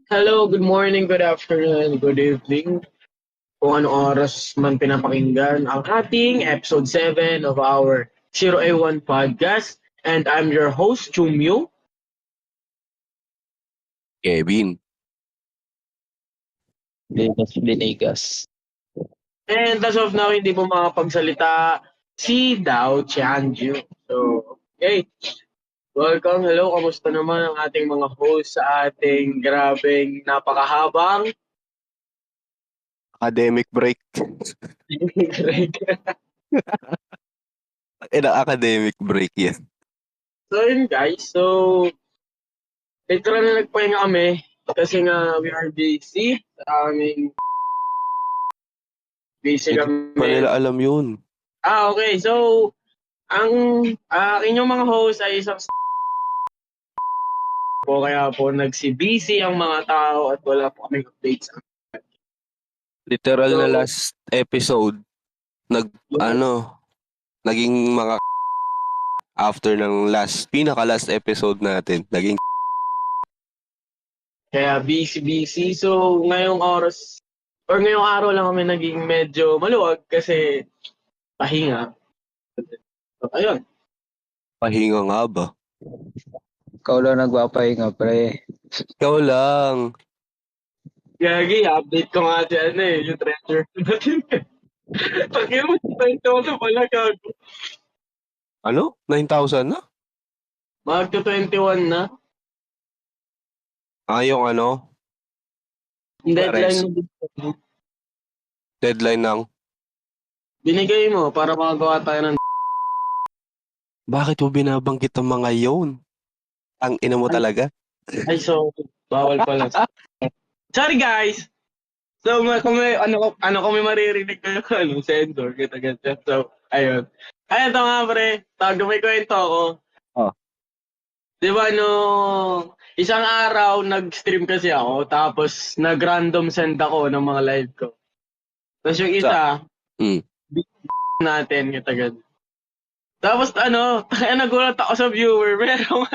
Hello, good morning, good afternoon, good evening. Kung anong oras man pinapakinggan ang ating episode 7 of our 0A1 podcast. And I'm your host, Chumyo. Kevin. Venegas. And as of now, hindi mo makapagsalita si Dao Tianju. So, okay. Welcome, hello, kamusta naman ang ating mga host sa ating grabeng napakahabang Academic break. Academic break yan. So yun guys, so literal na nagpahinga kami kasi nga we are busy sa aming busy Hindi kami. pa nila alam yun. Okay. So, ang inyong mga host ay isang po kaya po busy ang mga tao at wala po kaming updates. Literal So, na last episode, naging mga after ng pinaka-last episode natin, naging Kaya busy. So, ngayong oras or ngayong araw lang kami naging medyo maluwag kasi pahinga. So, ayun. pahinga nga ba? Ikaw lang nagpapahinga, pre. Ikaw lang. Gagi, update ko nga dyan yung treasure natin. Pagkira mo, 20 pala gago. Ano? 9,000 na? Magto 21 na. Yung Deadline mo. deadline ng, Binigay mo para makagawa tayo ng... bakit mo binabanggit ang mga yun? Ang ina mo talaga? Ay, so, bawal pala. Sorry guys! So, kung may maririnig kayo, sensor, kita. So, ayun. Ayun, ito nga pre, may kwento ako. Oh. Di ba, isang araw, nag-stream kasi ako, tapos nag-random send ako ng mga live ko. Tapos yung isa, natin, kita. Tapos nagulat ako sa viewer, merong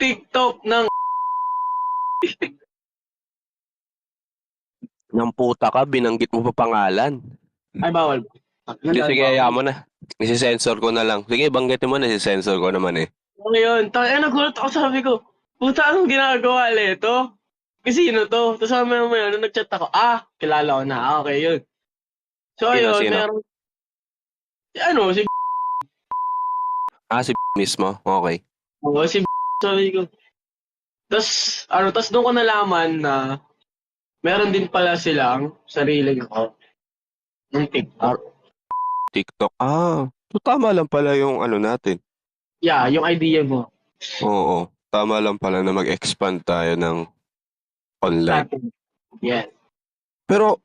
TikTok ng Ng puta ka, binanggit mo pa pangalan. ay bawal. Sige, ayaw mo na. Isi-sensor ko na lang. Sige, banggitin mo na, isi-sensor ko naman eh. Ngayon, nagulat ako, sabi ko, puta, anong ginagawa nito? Kasi sino to? Tapos mamaya, nung nag-chat ako, kilala ko na. Okay, yun. So, Sino? ayun, meron, si Si mismo? Okay. si sabi ko. Tapos doon ko nalaman na meron din pala silang sariling account ng TikTok. TikTok. So tama lang pala yung natin. Yeah, yung idea mo. Oo. Tama lang pala na mag-expand tayo ng online. Yeah. Pero,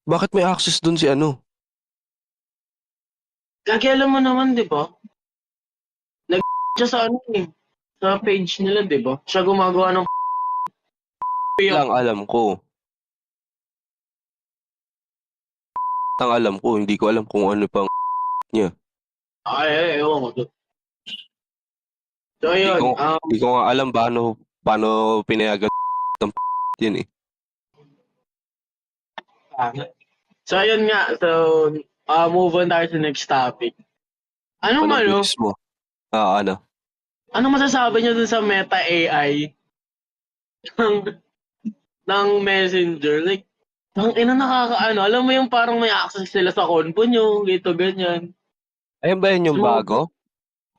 bakit may access dun si Lagi alam mo naman, di ba? Siya sa sa page nila, di ba? Siya gumagawa ng lang alam ko. Hindi ko alam kung ano pang niya. Ay, ewan ko. So, yun. Hindi ko nga alam paano pinayagan ng yun eh. So, ayun nga. So, move on tayo sa next topic. Ano masasabi niyo dun sa Meta AI ng Messenger? Like, nakakaano. Alam mo yung parang may access sila sa konpo nyo, gito, ganyan. Ayun ba yun yung bago?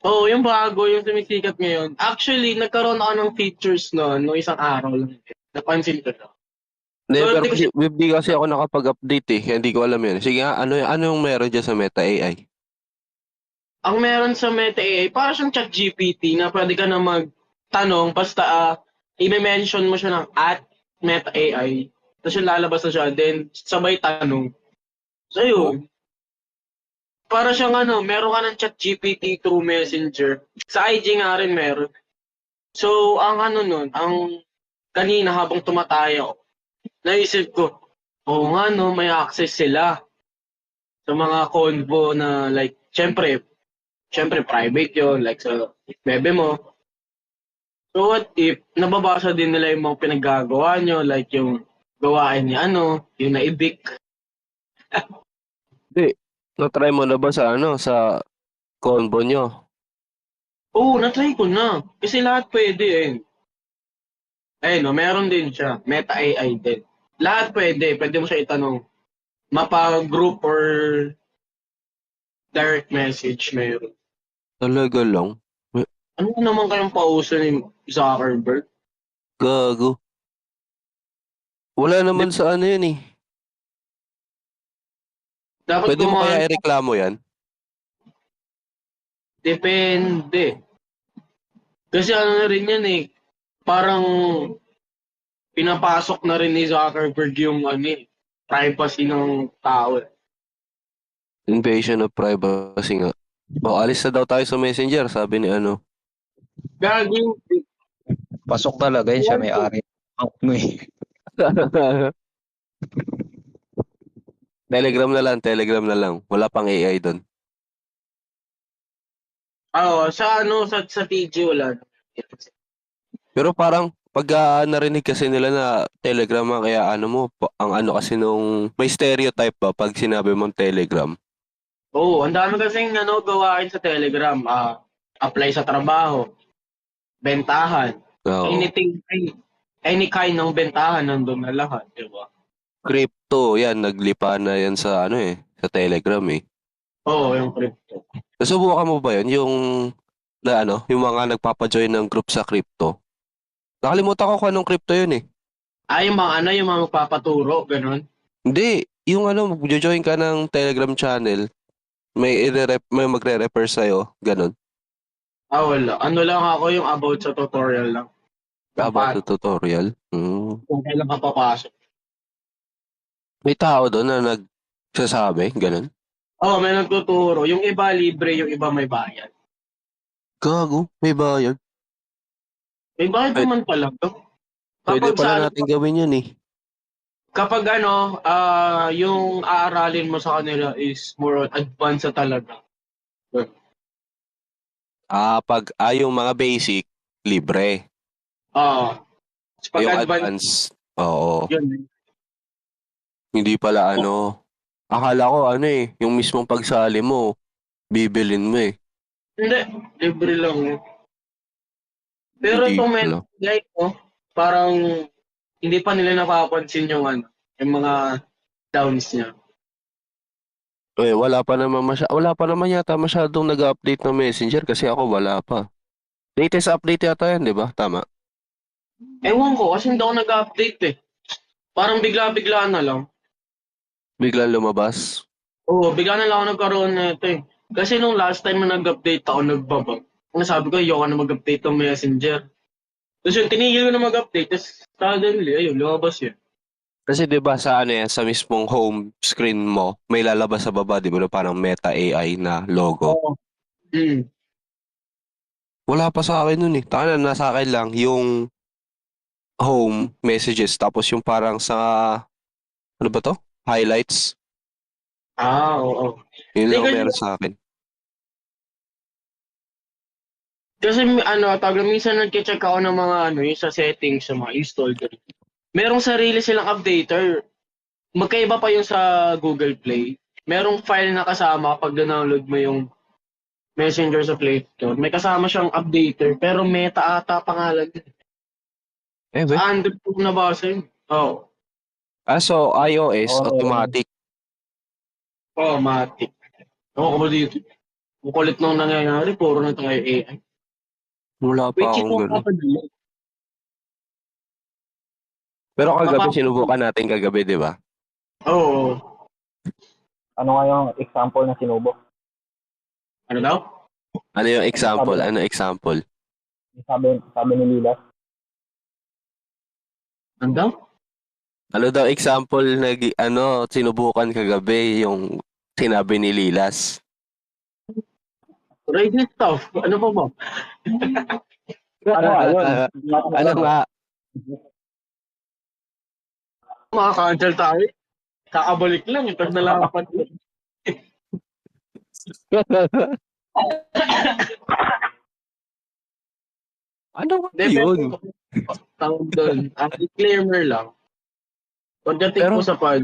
Oo, yung bago, yung sumisikat ngayon. Actually, nagkaroon ako ng features noon, no isang araw lang. Napansin ko na. Pero hindi kasi ako nakapag-update eh. Hindi ko alam yun. Sige nga, ano yung meron dyan sa Meta AI? Ang meron sa Meta AI, para siyang ChatGPT na pwede ka na magtanong basta i-mention mo siya ng @Meta AI. Tapos yung lalabas na siya, then sabay tanong. So yun. Para siyang meron ka ng ChatGPT through Messenger. Sa IG nga rin meron. So, ang kanina habang tumatayo, naisip ko, nga may access sila sa mga convo na like, syempre private yon like sa bebe mo. So what if, nababasa din nila yung mga pinaggagawa nyo, like yung gawain ni yung naibik. Hindi. Na-try mo na ba sa sa convo nyo? Oo, na-try ko na. Kasi lahat pwede eh. Ayun, no, meron din siya. Meta AI din. Lahat pwede. Pwede mo siya itanong. Mapa-group or direct message meron. Talaga lang. Ano naman kayong pauso ni Zuckerberg? Gago. Wala naman Di- sa yun eh. Dapat Pwede mo gumawa. kaya ireklamo yan? Depende. Kasi ano na rin yan eh. Parang pinapasok na rin ni Zuckerberg yung privacy ng tao. Invasion of privacy nga. O, alis na daw tayo sa messenger, sabi ni Gagi. Pasok talaga yun siya may-ari. Ang mo eh. Telegram na lang, Telegram na lang. Wala pang AI doon. Sa TG wala. Pero parang pag narinig kasi nila na Telegram ang kaya mo, ang kasi nung may stereotype pa pag sinabi mong Telegram. Oo, ang dami kasing gawain sa Telegram. Apply sa trabaho, bentahan, Oo. any kind ng bentahan nandun na lahat, di ba? Crypto, yan, naglipa na yan sa sa Telegram eh. Oo, yung crypto. Nasubukan mo ba yun? Yung yung mga nagpapa-join ng group sa crypto. Nakalimutan ko kung anong crypto yun eh. Yung mga magpapaturo, ganun. Hindi, yung magjo-join ka ng Telegram channel, may magre-refer sa'yo, ganun. Wala. Ano lang ako yung about sa tutorial lang. Kung About paano, the tutorial. kung kailan ka papasok. May tao doon na nagsasabi, ganun. May nagtuturo. Yung iba libre, yung iba may bayad. Gago, may bayad. May bayad Pwede, naman pala. pwede Kapag pala sa natin gawin yun eh. kapag yung aaralin mo sa kanila is more on advanced na talaga. Yung mga basic, libre. Oo. Pag Yung advanced, advance, oo. yun. Hindi pala akala ko yung mismong pagsali mo, bibilin mo eh. Hindi, libre lang. Pero Hindi itong pala. guys, parang hindi pa nila napapansin yung mga downs niya. Wala pa naman yata masyadong nag-update ng Messenger kasi ako wala pa. Latest update yata yan, di ba? Tama. Ewan ko, kasi hindi ako nag-update eh. Parang bigla-bigla na lang. Biglang lumabas. Oo, bigla na lang ako nagkaroon na ito eh. Kasi nung last time na nag-update ako, nagbaba. Nasabi ko, ayoko na mag-update ng Messenger. Tapos yung tinigil ko na mag-update, tapos suddenly, ayun, lumabas yun. Kasi 'di ba sa sa mismong home screen mo, may lalabas sa baba, 'di ba, na parang Meta AI na logo. Oo. Mm. Wala pa sa akin nun eh. Taka na, nasa akin lang yung home messages tapos yung parang sa ano ba to? Highlights. Oo. Yun Hindi lang ang kasi, meron sa akin. minsan nag-check ako ng mga yung sa settings, sa mga installed. Merong sarili silang updater. Magkaiba pa yung sa Google Play. Merong file na kasama kapag download mo yung Messenger sa Play Store. May kasama siyang updater, pero Meta ata pangalan yun. Eh, Sa be. Android ko nabasa yun. Oo. So iOS, Oo, automatic. Matic. Ako ba dito? Ang kulit nung nangyayari, puro na tayo AI. Wala pa Wait, akong ito gano'n. papadala. Pero kagabi, Papapadala. sinubukan natin kagabi, di ba? Oo. Ano nga yung example na sinubok? Ano daw? Ano yung Sabi, example? Ano example? sabi ni Lilas, Ano daw? Ano daw example na sinubukan kagabi yung sinabi ni Lilas? Reddit stuff. Ano pa ba? ano nga yun? Ano nga? Makaka-cancel tayo. Kakabalik lang. Ito na lang ako. Ano ba Hindi, yun? pero tawag doon, disclaimer lang. Pagdating po Pero, sa pod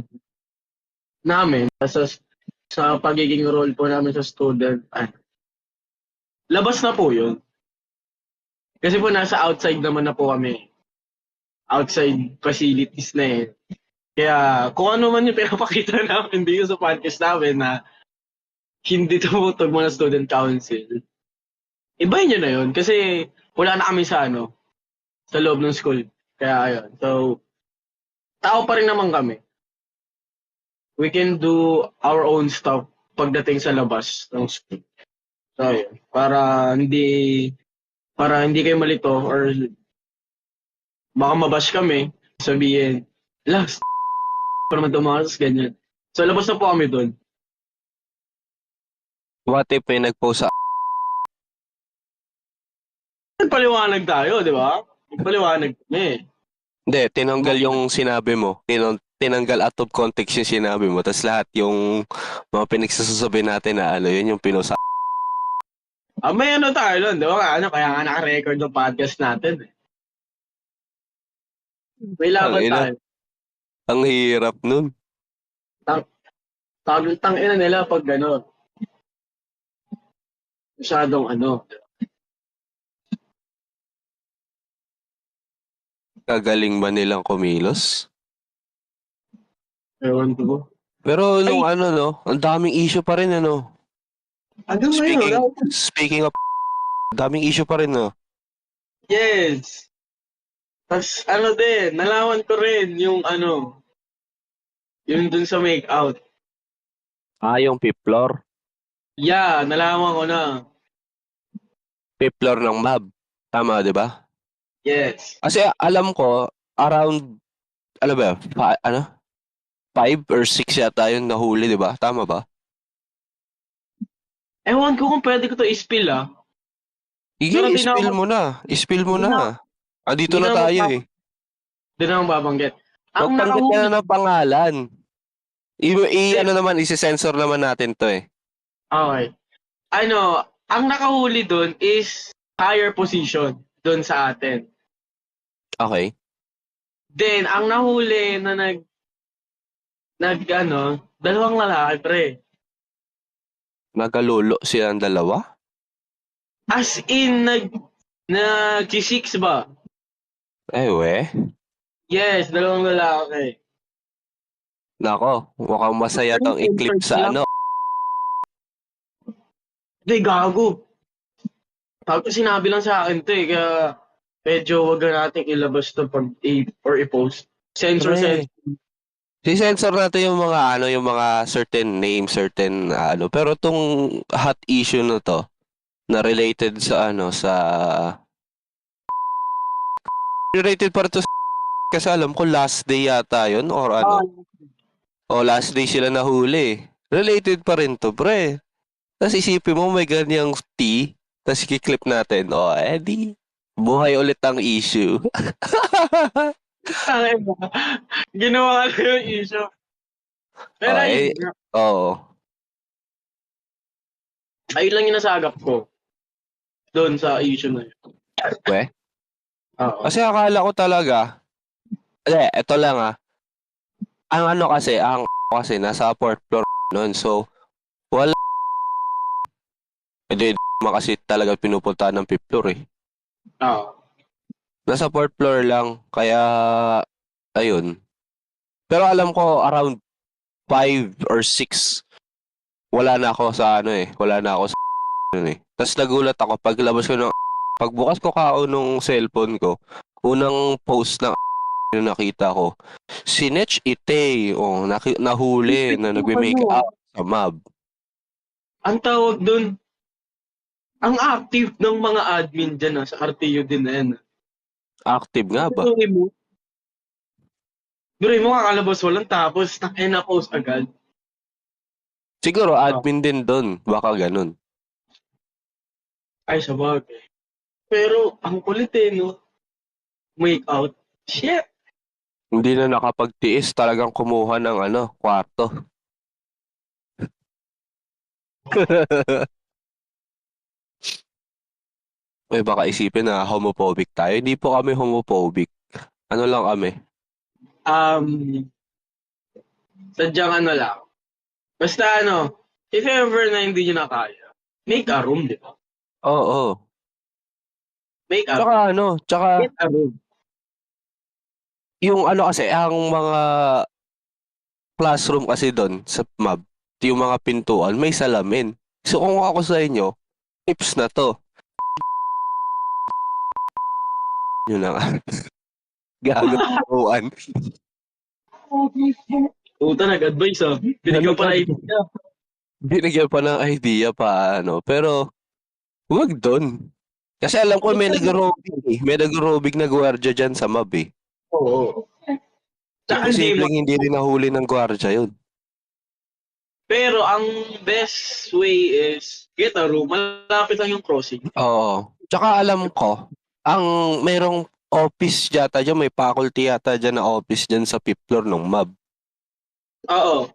namin, sa pagiging role po namin sa student, labas na po yun. Kasi po nasa outside naman na po kami. Outside facilities na eh. Kaya kung ano man yung pinapakita namin dito sa podcast namin na hindi tumutog mo ng student council, ibahin nyo na yun. Kasi wala na kami sa sa loob ng school. Kaya ayun. So, tao pa rin naman kami. We can do our own stuff pagdating sa labas ng school. So, ayun. Para hindi kayo malito or baka mabash kami, sabihin, last pa naman tumakas, ganyan. So, labas na po kami doon. what if may nag-post sa... Paliwanag tayo, di ba? Paliwanag kami. Hindi, tinanggal yung sinabi mo. Tinanggal out of context yung sinabi mo. Tapos lahat yung mga pinagsasasabi natin na yun yung pinost sa... May tayo doon, di ba? Kaya nga naka-record yung podcast natin. May laban Tangina. tayo. Ang hirap nun. Tangina nila pag masyadong Kagaling ba nilang kumilos? ewan ko. Pero nung Ay! no, ang daming issue pa rin Hanggang Speaking, ngayon, speaking of daming issue pa rin yes. Tapos din, nalaman ko rin yung yung dun sa make out. yung fifth floor. Yeah, nalaman ko na. Fifth floor ng MAB. Tama, di ba? Yes. Kasi alam ko, around, ano ba, 5 or 6 yata yung nahuli, di ba? Tama ba? Ewan ko kung pwede ko to i-spill Pero di na I-spill ako- mo na. I-spill mo Di na- na. Dito di na na tayo ako- eh. Di na akong babanggit. Ang Magpanggit ka nakahuli, na ng pangalan. Isi-sensor naman natin to eh. okay. Ang nakahuli dun is higher position dun sa atin. Okay. Then, ang nahuli na dalawang lalaki, pre. Nagalulo silang dalawa? As in, nag-G6 ba? We. Yes, dalawang lalaki. Nako, mukhang masaya tong eclipse sa Hindi, gago. Tapos sinabi lang sa akin to kaya medyo wag na natin ilabas to or i-post. Censor. Pre. Si-sensor natin yung mga yung mga certain names, certain pero tong hot issue na to na related sa sa related pa rin to kasi alam ko last day yata yun or o last day sila nahuli. Related pa rin to, pre. Tapos isipin mo may ganyang tea, tapos kiklip natin. Edi, buhay ulit ang issue. Ginawa ko yung issue. Pero ayun lang yung nasagap ko. Doon sa issue na yun. Oo. Kasi akala ko talaga, eto lang ang kasi nasa 4th floor noon. So, wala. Hindi kasi talaga pinupunta ng 5th floor eh. Oo. Nasa 4th floor lang, kaya, ayun. Pero alam ko, around 5 or 6, wala na ako sa wala na ako sa Tapos nagulat ako, pagbukas ko nung cellphone ko, unang post na nakita ko, si Nech Ite, nahuli na nagme-make up sa MAB. Ang tawag doon, ang active ng mga admin dyan sa RTU din na yan. Active nga ba? Pero mo kakalabas walang tapos na-post agad. Siguro admin din doon, baka ganun. Ay, sabagay. Pero ang kulit no? Make out. Shit! Hindi na nakapagtiis, talagang kumuha ng kwarto. May baka isipin na homophobic tayo. Hindi po kami homophobic. Ano lang kami? Um, sadyang ano lang. Basta ano, if ever na hindi nyo na kaya, make a room, di ba? Oo. Make a room. Tsaka ano, tsaka Get a room. yung ano kasi, ang mga classroom kasi doon sa MAB, yung mga pintuan, may salamin. So kung ako sa inyo, tips na to. Yun na nga. Gagawin. Puta, nag-advise ah. Binigyan pa na idea. Binigyan pa ng idea pa ano. Pero, huwag doon. Kasi alam ko may nag-aerobic eh. May nag-aerobic na gwardiya dyan sa MAB eh. Oo. Tsaka hindi mo. Posibleng hindi rin nahuli ng gwardiya yun. Pero ang best way is get a room. Malapit lang yung crossing. Oo. Tsaka alam ko, ang merong office yata dyan, may faculty yata dyan na office dyan sa 5th floor ng MAB. Oo.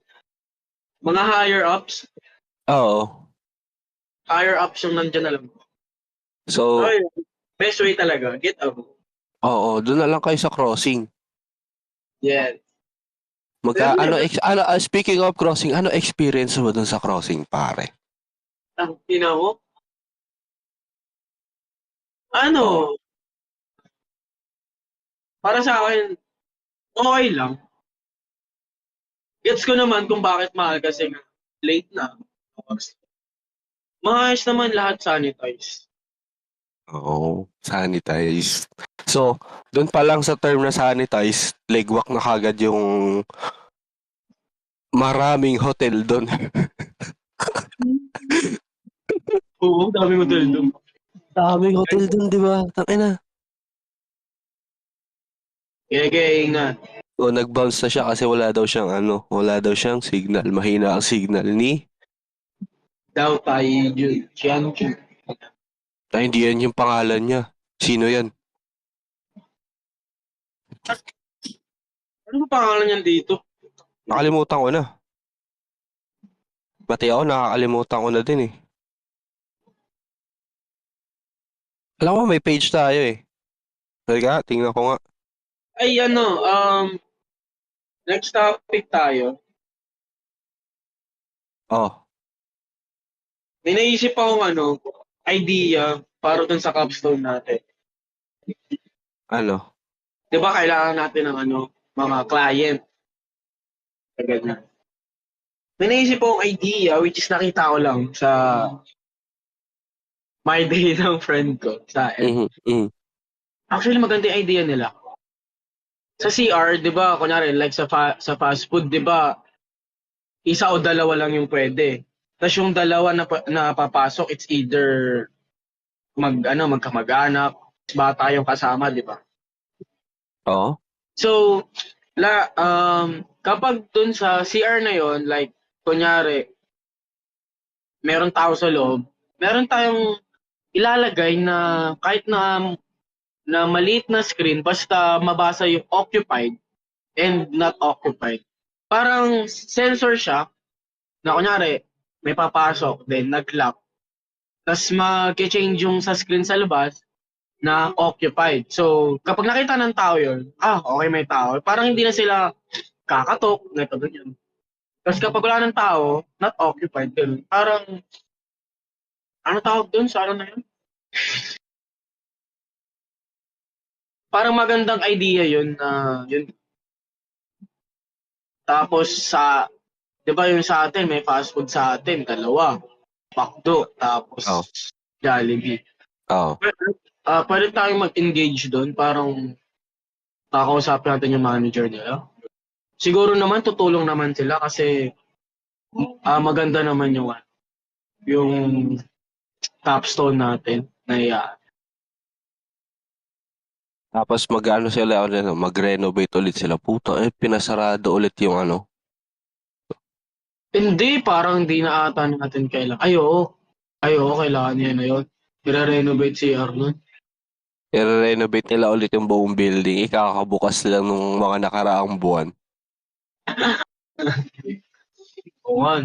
Mga higher ups. Oo. Higher ups yung nandyan, alam mo. So, Ay, best way talaga, get a room. oo, doon na lang kayo sa crossing. Yeah. Speaking of crossing, ano experience mo doon sa crossing, pare? Ang ina mo. Ano? Para sa akin, okay lang. Gets ko naman kung bakit mahal kasi nga late na. Maayos naman lahat sanitize. Oo, sanitize. So, doon pa lang sa term na sanitize, legwak na kagad yung maraming hotel doon. Oo, dami mo doon. Daming hotel doon, di ba? Tangina. Kaya ingat. O, nag-bounce na siya kasi wala daw siyang signal. Mahina ang signal ni... Daw tayo yun. Tianjin. Ay, hindi yan yung pangalan niya. Sino yan? Ano ba pangalan niyan dito? Nakalimutan ko na. Pati ako, nakakalimutan ko na din eh. Alam mo, may page tayo eh. Teka, tingnan ko nga. Ay, ano, next topic tayo. Oh, May naisip akong idea para dun sa capstone natin. ano? Di ba kailangan natin ng mga client. Ganyan. May naisip akong idea which is nakita ko lang sa My Day ng friend ko sa Actually, maganda yung idea nila. Sa CR, di ba, kunyari, like sa fast food, di ba, isa o dalawa lang yung pwede. Tapos yung dalawa na papasok, it's either magkamag-anak, bata yung kasama, di ba? Oo. So, kapag dun sa CR na yon, like, kunyari, meron tao sa loob, meron tayong ilalagay na kahit na maliit na screen, basta mabasa yung occupied and not occupied. Parang sensor siya na kunyari, may papasok, then nag-lock. Tapos mag-change yung sa screen sa labas na occupied. So, kapag nakita ng tao yun, okay, may tao. Parang hindi na sila kakatok, ganyan. Tapos kapag wala ng tao, not occupied, ganun. Parang, ano tawag dun sa na yun? Parang magandang idea yun na yun. Tapos di ba yung sa atin, may fast food sa atin, dalawa. McDo, tapos Jollibee. Oo. Pwede tayong mag-engage doon, parang kakausapin natin yung manager nila. Siguro naman, tutulong naman sila kasi maganda naman yung capstone natin na Tapos mag-renovate ulit sila. Puta, pinasarado ulit yung Hindi, parang hindi na ata natin kailangan. Ay, oo, kailangan niya na yun. I-renovate si Arnold. I-renovate nila ulit yung buong building. Ikakabukas lang nung mga nakaraang buwan. Oo.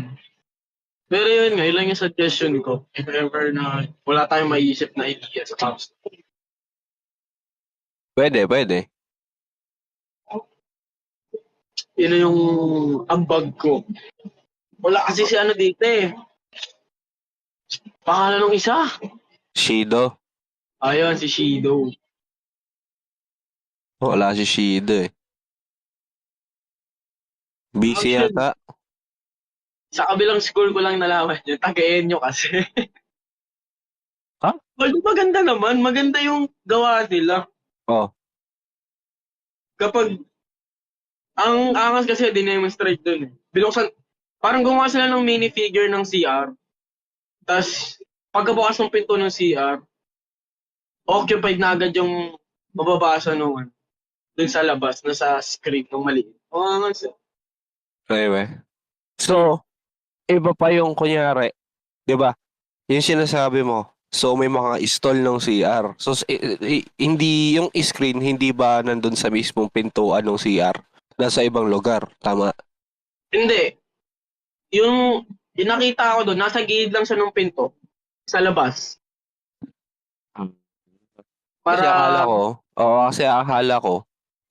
Pero yun nga, yun lang yung suggestion ko. If ever na wala tayong maiisip na idea sa house. Pwede, pwede. Yun na yung ambag ko. Wala kasi si ano dito eh. Pangalan ng isa. Shido. Ayun, si Shido. Wala si Shido eh. Busy Actually, yata. sa kabilang school ko lang nalaman yun. Taga-Enyo kasi. Ha? Well, maganda naman. Maganda yung gawa nila. Oh. Kapag, ang angas kasi dinemonstrate dun eh. Binuksan, parang gumawa sila ng minifigure ng CR. Tapos, pagkabukas ng pinto ng CR, occupied na agad yung mababasa nung dun sa labas, na sa screen ng maliit. Oo, angas eh. Anyway. So, iba pa yung kunyari, 'di ba? Yung sinasabi mo. So may mga stall ng CR. So hindi yung screen hindi ba nandun sa mismong pintuan ng CR? Nasa ibang lugar, tama? Hindi. Yung nakita ko doon, nasa gilid lang siya ng pinto. Sa labas. Kasi Para, kasi akala ko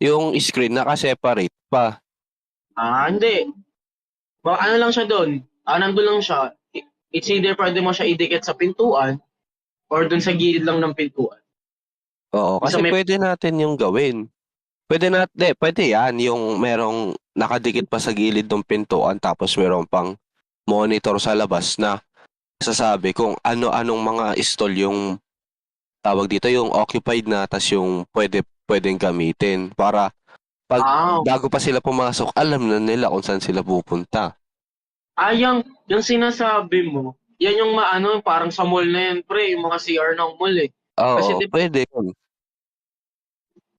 yung screen naka-separate pa. hindi. Ano lang siya doon. Nandun lang siya. It's either pwede mo siya idikit sa pintuan or doon sa gilid lang ng pintuan. Oo, Isa kasi may, pwede natin yung gawin. Pwede yan yung merong nakadikit pa sa gilid ng pintuan tapos merong pang monitor sa labas na sasabi kung ano-anong mga stall yung tawag dito yung occupied na tas yung pwedeng gamitin para pag bago pa sila pumasok alam na nila kung saan sila pupunta. yung sinasabi mo, yan yung parang sa mall na yan, pre, yung mga CR ng mall eh. Kasi Oo, pwede yun.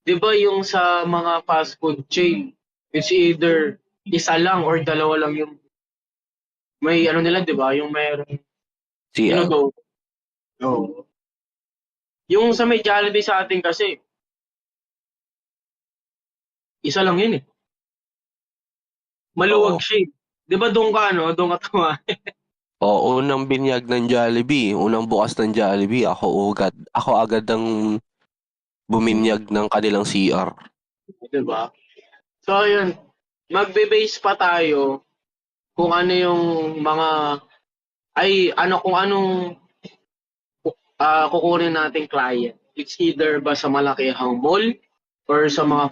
di ba yung sa mga fast food chain, it's either isa lang or dalawa lang yung may nila, di ba? Yung mayroong CR. go. No. Yung sa may Jollibee sa atin kasi, isa lang yun eh. Maluwag Oo. siya eh. Di ba doon ka, doon ka tama? Oo, unang binyag ng Jollibee, unang bukas ng Jollibee, ako agad ang buminyag ng kanilang CR. Di ba? So, yun. Magbe-base pa tayo kung ano yung mga, kung anong kukunin nating client. It's either ba sa malakihang mall or sa mga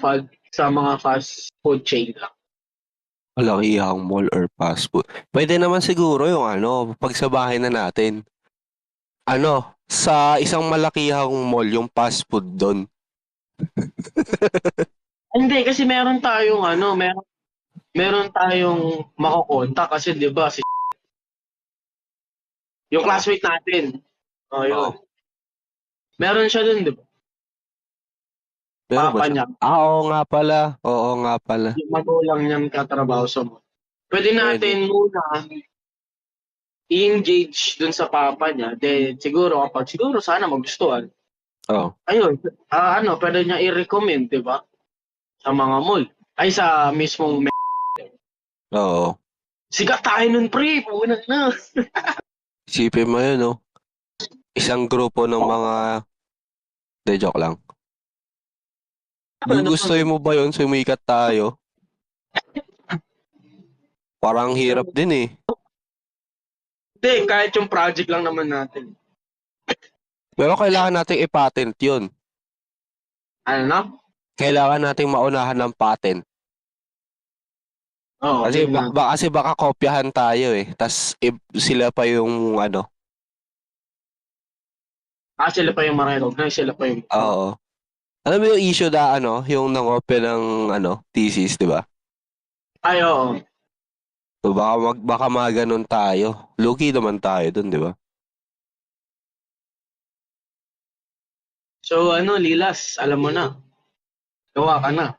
fast food chain lang. Malakihang mall or fast food. Pwede naman siguro yung pagsabahin na natin. Sa isang malakihang mall, yung fast food doon. Hindi, kasi meron tayong makukontak kasi 'di ba yung classmate natin. Oh, yun. Oo. Meron siya dun, 'di ba? Pero ba Papa siya? niya, Oo nga pala. Oo nga pala. yung magulang niya katrabaho sa mall. Pwede Pwede. natin muna i-engage dun sa papa niya. Then siguro sana magustuhan. Oo. Ayun, pwede niya i-recommend, 'di ba? Sa mga mall. Ay sa mismong Oo. sikat tayo nun, pre. Punan na. Isipin mo yun, no? Isang grupo ng mga... De, joke lang. Gugustuhin mo ba yun? Sumikat tayo? Parang hirap din eh. Hindi, kahit yung project lang naman natin. Pero kailangan nating i-patent yun. Ano na? Kailangan nating maunahan ng patent. Oo, Kasi, yun na. kasi baka kopyahan tayo eh. Tas sila pa yung Sila pa yung ma-recognize, sila pa yung... Oo. Alam mo yung issue na yung nang-open ng thesis, di ba? Ay, oo. So baka mga ganun tayo. Lugi naman tayo dun, di ba? So, Lilas, alam mo na. Gawa ka na.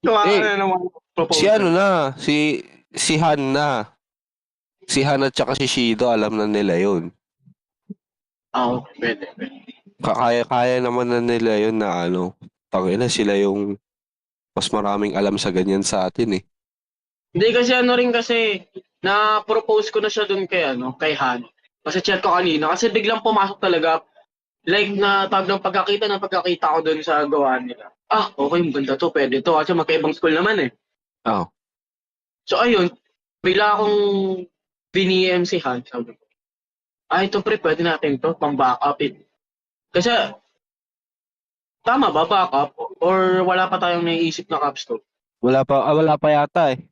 Gawa ka na ng mga Si proposal. si Han na. Si Han at saka si Shido, alam na nila yun. Pwede. Kaya naman na nila yun na tangina sila yung mas maraming alam sa ganyan sa atin eh. Hindi kasi rin kasi, Na-propose ko na siya dun kay Han. Kasi chat ko kanina. Kasi biglang pumasok talaga. Like, na tawag ng pagkakita ko dun sa gawa nila. Ah, okay, maganda to, pwede to. Kasi magkaibang school naman eh. Oh. So, ayun, bigla akong biniem si Han. Sabi ko, ito pre, pwede natin to, pang backup eh. Kasi, tama ba, backup? Or wala pa tayong naiisip na capstone? Wala pa yata eh.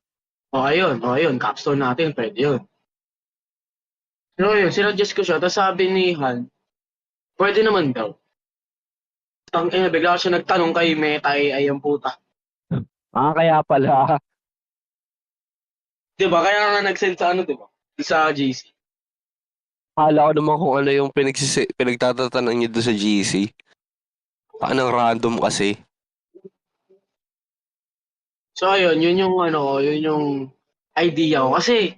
O ayun, capstone natin, pwede yun. So, ayun, sinuggest ko siya. Tapos sabi ni Han, pwede naman daw. Bigla siya nagtanong kay Meta AI ang puta. Kaya pala. Diba? Kaya nga nag-send sa diba? Sa GC. Akala ko naman kung ano yung pinagtatatanong niyo doon sa GC. Paano random kasi. So, ayun, yun yung idea ko. Kasi,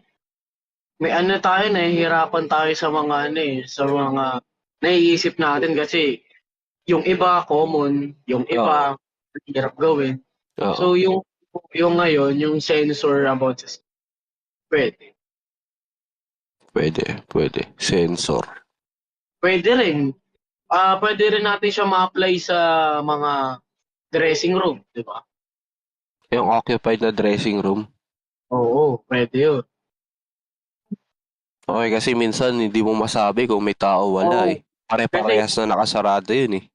may tayo, nahihirapan tayo sa mga sa mga naiisip natin kasi yung iba common, yung iba hirap gawin. Oo. So, yung ngayon, yung sensor about sa pwede. Pwede. Sensor. Pwede rin. Pwede rin natin siya ma-apply sa mga dressing room, di ba? Yung occupied na dressing room. Oo, pwede yun. Okay, kasi minsan hindi mo masabi kung may tao wala Oo. eh. Pare-parehas na nakasarado yun eh.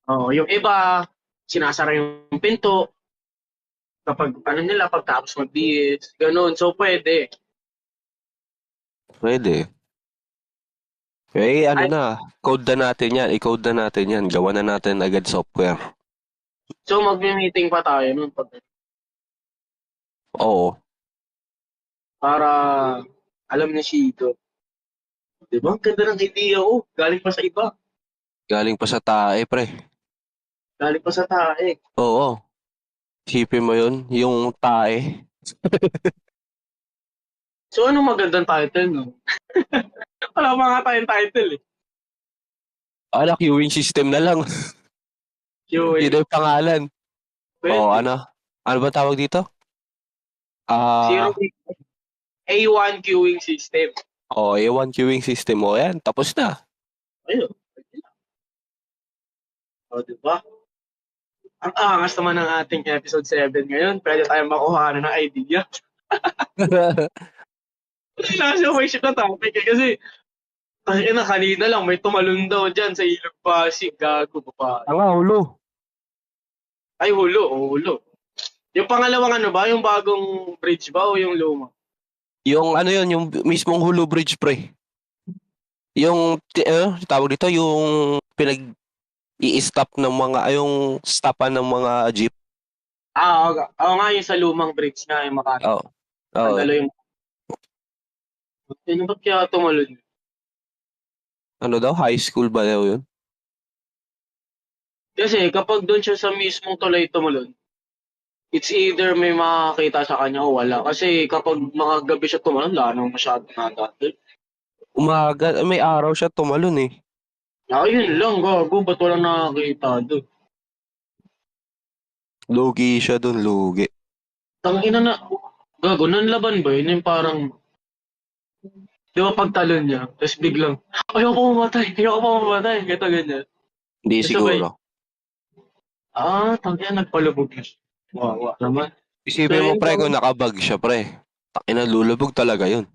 Oo, yung iba, sinasara yung pinto kapag pagtapos mag-BS, ganun. So, pwede. Pwede. Eh, Ay, code na natin yan. I-code na natin yan. Gawa na natin agad software. so, mag-meeting pa tayo nun Oo. para alam ni Shito. Di ba? Ang ganda ng idea ko. Galing pa sa iba. Galing pa sa tae, pre. Galing pa sa tae. Oo. Isipin mo yun, yung tae. So, anong magandang title, no? Wala pa nga tayong title, eh. Queuing system na lang. QA. Yun yung pangalan. Pwede. Oo, ano? Ano ba tawag dito? Zero A1 queuing system. A1 queuing system mo yan. Tapos na. Ayun. O, di ba? Ang angas naman ng ating episode 7 ngayon. Pwede tayong makuha ng idea. Nasa wish na topic eh. Kasi, kanina lang may tumalon daw dyan sa Ilog Pasig. Gago pa. Hulo. Ay, hulo. Yung pangalawang ba? Yung bagong bridge ba o yung luma? Yung yung mismong Hulu Bridge, pre. Yung, tawag dito, yung i-stop ng yung stopan ng mga jeep. Oo nga yung sa lumang bridge na yung Makati. Oo. Oo. Ano yung... Ba't kaya tumalon? Ano daw? High school ba daw yun? Kasi kapag doon siya sa mismong tulay tumalon, it's either may makakita sa kanya o wala. Kasi kapag mga gabi siya tumalon, wala nang masyadong nakakita. Umaga, may araw siya tumalon eh. Yun lang, gago. Ba't walang nakakita doon? Lugi siya dun, lugi. Tangina na, gago, nanlaban ba yun? Yung parang, di ba pagtalon niya, tapos biglang, ayoko mamatay, kaya ganyan. Hindi siguro. Tangina, nagpalubog na siya. Wawa naman. Isipin mo, pre, kung nakabag siya, pre. Takina, lulubog talaga yun.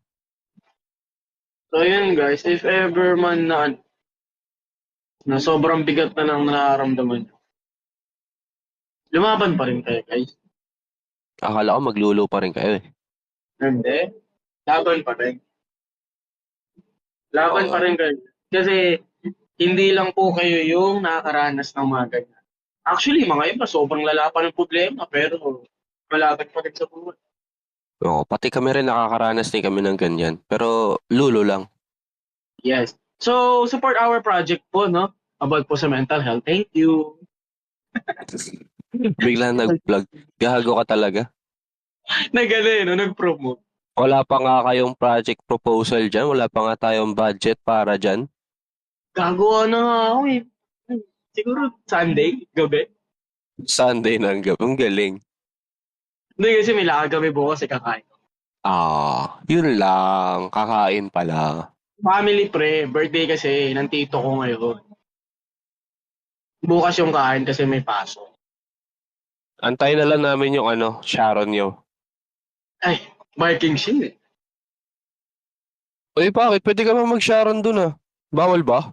So yun guys, if ever man na sobrang bigat na ng nararamdaman nyo, lumaban pa rin kayo guys. Akala ko maglulo pa rin kayo eh. Hindi. Laban pa rin. Laban Oo. pa rin kayo. Kasi hindi lang po kayo yung nakakaranas ng mga ganyan. Actually, mga iba, sobrang lala pa ng problema, pero malapit pa rin sa buhay. Oo, pati kami rin nakakaranas din kami ng ganyan. Pero lulo lang. Yes. So, support our project po, no? About po sa mental health. Thank you. Bigla nag-vlog. Gago ka talaga. No? Nag-promote. Wala pa nga kayong project proposal dyan. Wala pa nga tayong budget para dyan. Gagawa na nga ako eh. Siguro Sunday, gabi. Sunday ng gabi. Ang galing. Hindi kasi may lakad kami bukas kakain. Yun lang. Kakain pala. Family pre, birthday kasi ng tito ko ngayon. Bukas yung kain kasi may pasok. Antayin na lang namin yung Sharon nyo. Ay, Viking shit. Uy, bakit? Pwede ka mag-Sharon dun ah. Bawal ba?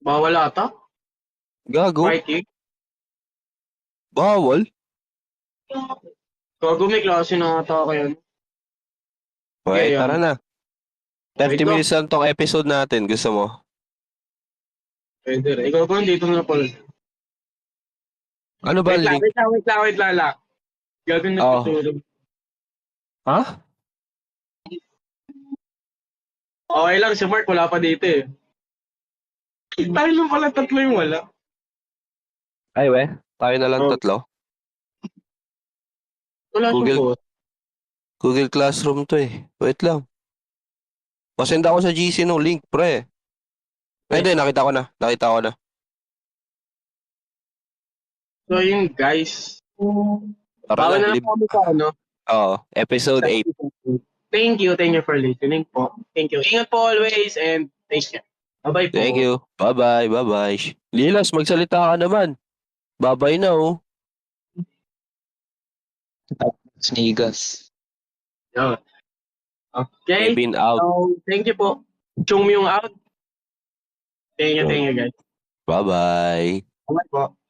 Bawal ata. Gago? Viking. Bawal? Gago may klase na ata kayo. Okay, Yeah, tara na. 30 Ikaw, minutes lang tong episode natin. Gusto mo? pwede rin. Ikaw po, dito na Paul. Ano ba Wait ang lang, link? wait lang. Gago Oh. nagtutulog. Ha? Okay lang, si Mark wala pa dito eh. Tayo lang pala tatlo yung wala. Ay, we. Tayo na lang Oh. tatlo. Wala Google. siyang post. Google Classroom to eh. Wait lang. Pasend ako sa GC ng link, pre. Ay, hindi. Nakita ko na. So yun guys. Tara Bawal na. na lang po kami sa ano. Oo. Episode 8. Thank you for listening po. Thank you. Ingat po always and take care. Bye-bye po. Thank you. Bye-bye. Bye-bye. Lilas, magsalita ka naman. Bye-bye na oh. Snigas. Yun. Okay. Kevin out. So, thank you po. Chung Myung out. Thank you guys. Bye-bye. Bye po.